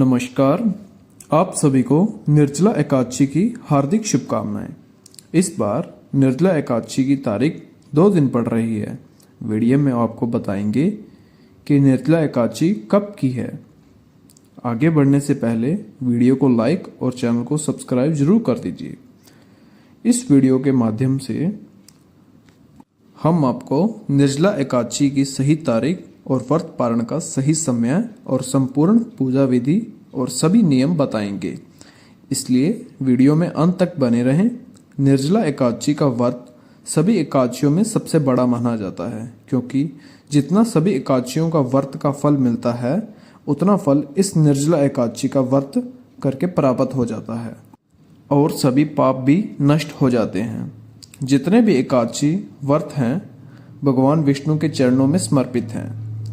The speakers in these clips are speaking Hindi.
नमस्कार। आप सभी को निर्जला एकादशी की हार्दिक शुभकामनाएं। इस बार निर्जला एकादशी की तारीख 2 दिन पड़ रही है। वीडियो में आपको बताएंगे कि निर्जला एकादशी कब की है। आगे बढ़ने से पहले वीडियो को लाइक और चैनल को सब्सक्राइब जरूर कर दीजिए। इस वीडियो के माध्यम से हम आपको निर्जला एकादशी की सही तारीख और व्रत पारण का सही समय और संपूर्ण पूजा विधि और सभी नियम बताएंगे, इसलिए वीडियो में अंत तक बने रहें। निर्जला एकादशी का व्रत सभी एकादशियों में सबसे बड़ा माना जाता है, क्योंकि जितना सभी एकादशियों का व्रत का फल मिलता है उतना फल इस निर्जला एकादशी का व्रत करके प्राप्त हो जाता है और सभी पाप भी नष्ट हो जाते हैं। जितने भी एकादशी व्रत हैं भगवान विष्णु के चरणों में समर्पित हैं।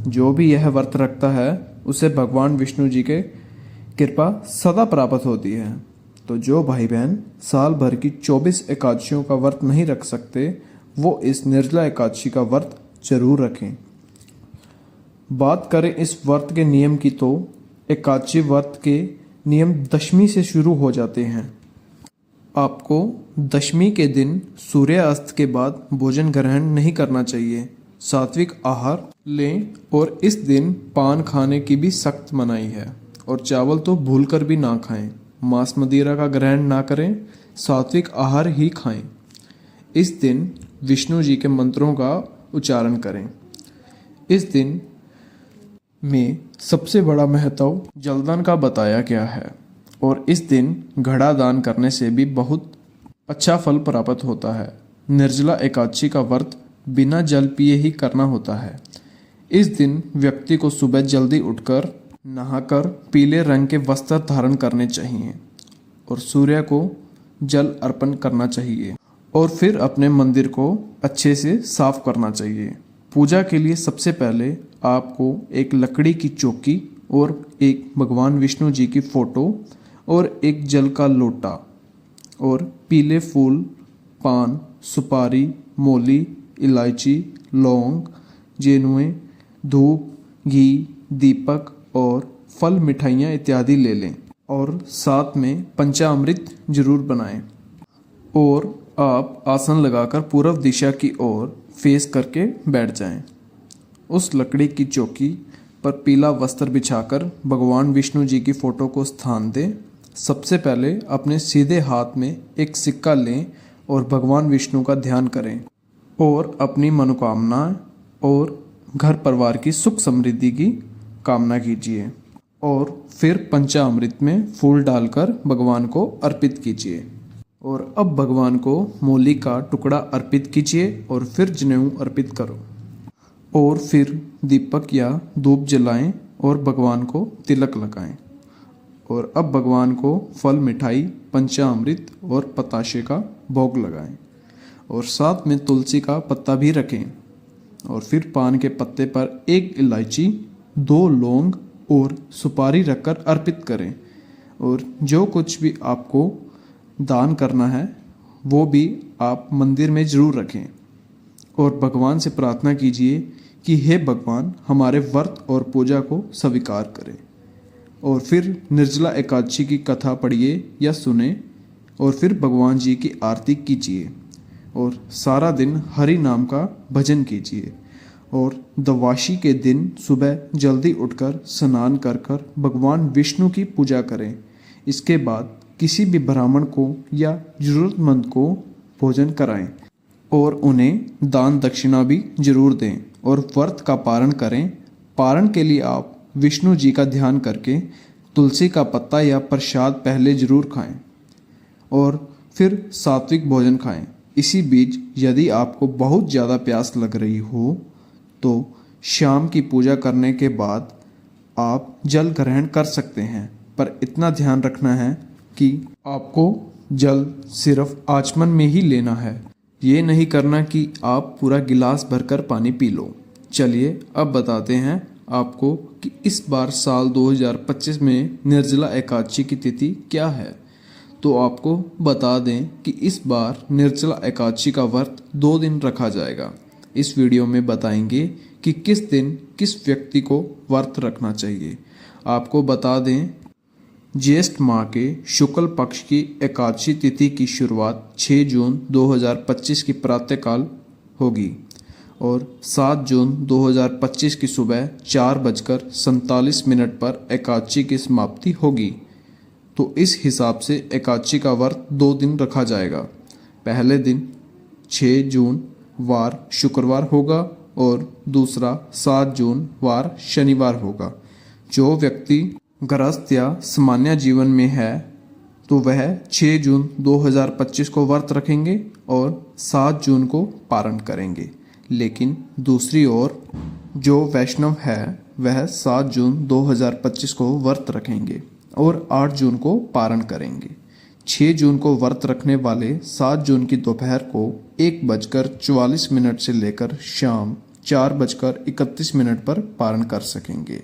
जो भी यह व्रत रखता है उसे भगवान विष्णु जी के कृपा सदा प्राप्त होती है। तो जो भाई बहन साल भर की 24 एकादशियों का व्रत नहीं रख सकते वो इस निर्जला एकादशी का व्रत जरूर रखें। बात करें इस व्रत के नियम की तो एकादशी व्रत के नियम दशमी से शुरू हो जाते हैं। आपको दशमी के दिन सूर्यास्त के बाद भोजन ग्रहण नहीं करना चाहिए। सात्विक आहार लें और इस दिन पान खाने की भी सख्त मनाही है और चावल तो भूलकर भी ना खाएं। मांस मदिरा का ग्रहण ना करें, सात्विक आहार ही खाएं। इस दिन विष्णु जी के मंत्रों का उच्चारण करें। इस दिन में सबसे बड़ा महत्व जलदान का बताया गया है और इस दिन घड़ा दान करने से भी बहुत अच्छा फल प्राप्त होता है। निर्जला एकादशी का व्रत बिना जल पिए ही करना होता है। इस दिन व्यक्ति को सुबह जल्दी उठकर नहाकर पीले रंग के वस्त्र धारण करने चाहिए और सूर्य को जल अर्पण करना चाहिए और फिर अपने मंदिर को अच्छे से साफ करना चाहिए। पूजा के लिए सबसे पहले आपको एक लकड़ी की चौकी और एक भगवान विष्णु जी की फोटो और एक जल का लोटा और पीले फूल, पान, सुपारी, मोली, इलायची, लौंग, जेनुए, धूप, घी, दीपक और फल, मिठाइयाँ इत्यादि ले लें और साथ में पंचामृत जरूर बनाएं और आप आसन लगाकर पूर्व दिशा की ओर फेस करके बैठ जाएं। उस लकड़ी की चौकी पर पीला वस्त्र बिछाकर भगवान विष्णु जी की फोटो को स्थान दें। सबसे पहले अपने सीधे हाथ में एक सिक्का लें और भगवान विष्णु का ध्यान करें और अपनी मनोकामना और घर परिवार की सुख समृद्धि की कामना कीजिए और फिर पंचामृत में फूल डालकर भगवान को अर्पित कीजिए। और अब भगवान को मूली का टुकड़ा अर्पित कीजिए और फिर जनेऊ अर्पित करो और फिर दीपक या धूप जलाएं और भगवान को तिलक लगाएं। और अब भगवान को फल, मिठाई, पंचामृत और पताशे का भोग लगाएं और साथ में तुलसी का पत्ता भी रखें और फिर पान के पत्ते पर एक इलायची, 2 लौंग और सुपारी रखकर अर्पित करें। और जो कुछ भी आपको दान करना है वो भी आप मंदिर में जरूर रखें और भगवान से प्रार्थना कीजिए कि हे भगवान हमारे व्रत और पूजा को स्वीकार करें। और फिर निर्जला एकादशी की कथा पढ़िए या सुने और फिर भगवान जी की आरती कीजिए और सारा दिन हरि नाम का भजन कीजिए। और द्वादशी के दिन सुबह जल्दी उठकर स्नान कर भगवान विष्णु की पूजा करें। इसके बाद किसी भी ब्राह्मण को या जरूरतमंद को भोजन कराएं और उन्हें दान दक्षिणा भी जरूर दें और व्रत का पारण करें। पारण के लिए आप विष्णु जी का ध्यान करके तुलसी का पत्ता या प्रसाद पहले जरूर खाएं और फिर सात्विक भोजन खाएं। इसी बीच यदि आपको बहुत ज़्यादा प्यास लग रही हो तो शाम की पूजा करने के बाद आप जल ग्रहण कर सकते हैं, पर इतना ध्यान रखना है कि आपको जल सिर्फ आचमन में ही लेना है। ये नहीं करना कि आप पूरा गिलास भरकर पानी पी लो। चलिए अब बताते हैं आपको कि इस बार साल 2025 में निर्जला एकादशी की तिथि क्या है। तो आपको बता दें कि इस बार निर्जला एकादशी का व्रत 2 दिन रखा जाएगा। इस वीडियो में बताएंगे कि किस दिन किस व्यक्ति को व्रत रखना चाहिए। आपको बता दें ज्येष्ठ माह के शुक्ल पक्ष की एकादशी तिथि की शुरुआत 6 जून 2025 की प्रातःकाल होगी और 7 जून 2025 की सुबह 4:47 पर एकादशी की समाप्ति होगी। तो इस हिसाब से एकादशी का व्रत 2 दिन रखा जाएगा। पहले दिन 6 जून वार शुक्रवार होगा और दूसरा 7 जून वार शनिवार होगा। जो व्यक्ति गृहस्थ या सामान्य जीवन में है तो वह 6 जून 2025 को व्रत रखेंगे और 7 जून को पारण करेंगे। लेकिन दूसरी ओर जो वैष्णव है वह 7 जून 2025 को व्रत रखेंगे और 8 जून को पारण करेंगे। 6 जून को व्रत रखने वाले 7 जून की दोपहर को 1:44 से लेकर शाम 4:31 पर पारण कर सकेंगे।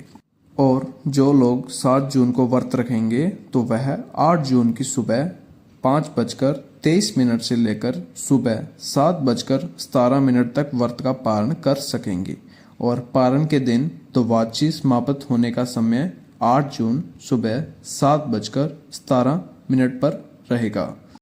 और जो लोग 7 जून को व्रत रखेंगे तो वह 8 जून की सुबह 5:23 से लेकर सुबह 7:17 तक व्रत का पारण कर सकेंगे। और पारण के दिन द्वादशी समाप्त होने का समय 8 जून सुबह 7:17 पर रहेगा।